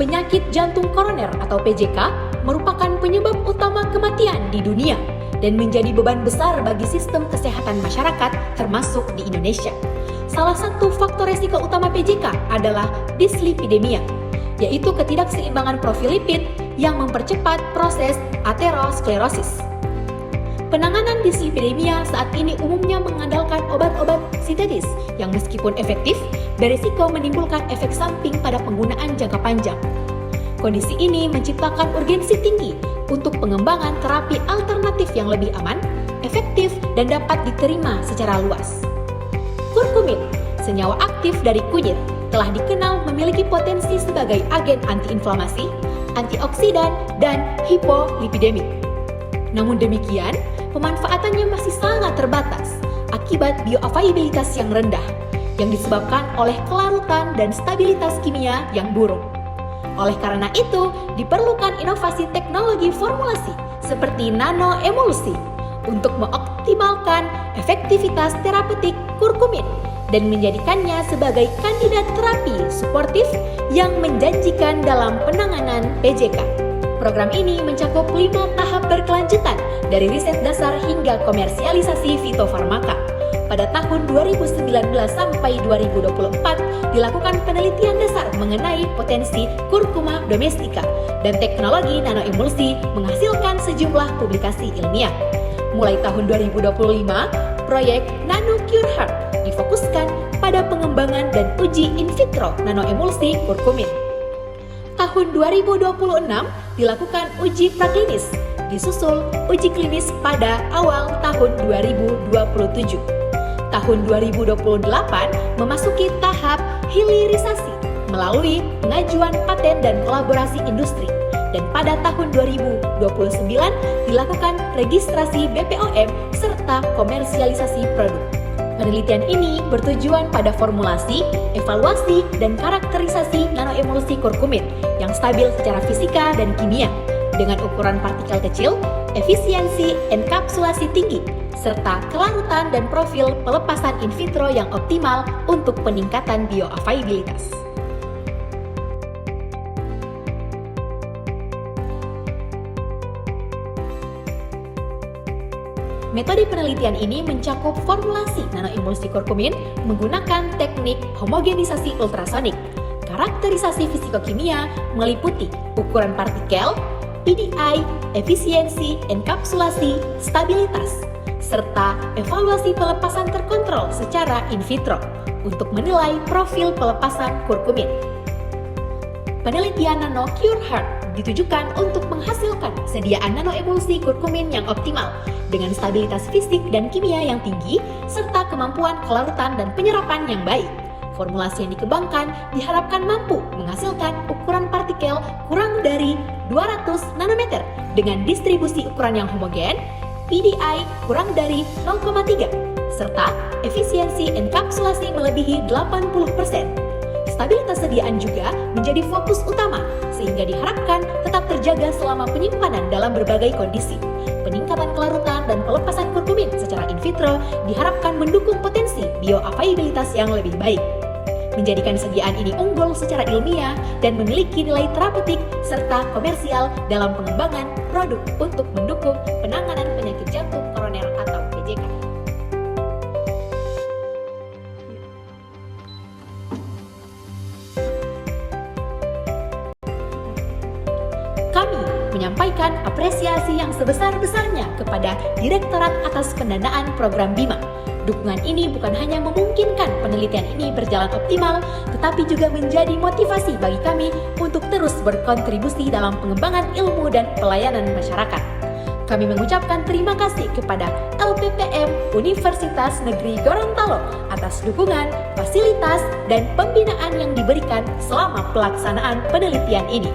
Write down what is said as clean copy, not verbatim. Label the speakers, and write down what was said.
Speaker 1: Penyakit jantung koroner atau PJK merupakan penyebab utama kematian di dunia dan menjadi beban besar bagi sistem kesehatan masyarakat termasuk di Indonesia. Salah satu faktor resiko utama PJK adalah dislipidemia, yaitu ketidakseimbangan profil lipid yang mempercepat proses aterosklerosis. Penanganan dislipidemia saat ini umumnya mengandalkan obat-obat sintetis yang meskipun efektif, berisiko menimbulkan efek samping pada penggunaan jangka panjang. Kondisi ini menciptakan urgensi tinggi untuk pengembangan terapi alternatif yang lebih aman, efektif, dan dapat diterima secara luas. Kurkumin, senyawa aktif dari kunyit, telah dikenal memiliki potensi sebagai agen antiinflamasi, antioksidan, dan hipolipidemik. Namun demikian, pemanfaatannya masih sangat terbatas akibat bioavailabilitas yang rendah yang disebabkan oleh kelarutan dan stabilitas kimia yang buruk. Oleh karena itu, diperlukan inovasi teknologi formulasi seperti nanoemulsi untuk mengoptimalkan efektivitas terapeutik kurkumin dan menjadikannya sebagai kandidat terapi suportif yang menjanjikan dalam penanganan PJK. Program ini mencakup 5 tahap berkelanjutan dari riset dasar hingga komersialisasi fitofarmaka. Pada tahun 2019 sampai 2024 dilakukan penelitian dasar mengenai potensi kurkuma domestika dan teknologi nanoemulsi menghasilkan sejumlah publikasi ilmiah. Mulai tahun 2025, proyek Nano Cure Heart difokuskan pada pengembangan dan uji in vitro nanoemulsi kurkumin. Tahun 2026 dilakukan uji praklinis, disusul uji klinis pada awal tahun 2027. Tahun 2028 memasuki tahap hilirisasi melalui pengajuan paten dan kolaborasi industri. Dan pada tahun 2029 dilakukan registrasi BPOM serta komersialisasi produk. Penelitian ini bertujuan pada formulasi, evaluasi, dan karakterisasi nanoemulsi kurkumin yang stabil secara fisika dan kimia dengan ukuran partikel kecil, efisiensi enkapsulasi tinggi, serta kelarutan dan profil pelepasan in vitro yang optimal untuk peningkatan bioavailabilitas. Metode penelitian ini mencakup formulasi nanoemulsi kurkumin menggunakan teknik homogenisasi ultrasonik. Karakterisasi fisikokimia meliputi ukuran partikel, PDI, efisiensi enkapsulasi, stabilitas, serta evaluasi pelepasan terkontrol secara in vitro untuk menilai profil pelepasan kurkumin. Penelitian Nano Cure Heart ditujukan untuk menghasilkan sediaan nanoemulsi kurkumin yang optimal dengan stabilitas fisik dan kimia yang tinggi serta kemampuan kelarutan dan penyerapan yang baik. Formulasi yang dikembangkan diharapkan mampu menghasilkan ukuran partikel kurang dari 200 nanometer dengan distribusi ukuran yang homogen, PDI kurang dari 0,3, serta efisiensi enkapsulasi melebihi 80%. Stabilitas sediaan juga menjadi fokus utama, sehingga diharapkan tetap terjaga selama penyimpanan dalam berbagai kondisi. Peningkatan kelarutan dan pelepasan kurkumin secara in vitro diharapkan mendukung potensi bioavailabilitas yang lebih baik, menjadikan sediaan ini unggul secara ilmiah dan memiliki nilai terapeutik serta komersial dalam pengembangan produk untuk mendukung penanganan penyakit jantung koroner atau PJK. Kami menyampaikan apresiasi yang sebesar-besarnya kepada Direktorat atas Pendanaan Program BIMA. Dukungan ini bukan hanya memungkinkan penelitian ini berjalan optimal, tetapi juga menjadi motivasi bagi kami untuk terus berkontribusi dalam pengembangan ilmu dan pelayanan masyarakat. Kami mengucapkan terima kasih kepada LPPM Universitas Negeri Gorontalo atas dukungan, fasilitas, dan pembinaan yang diberikan selama pelaksanaan penelitian ini.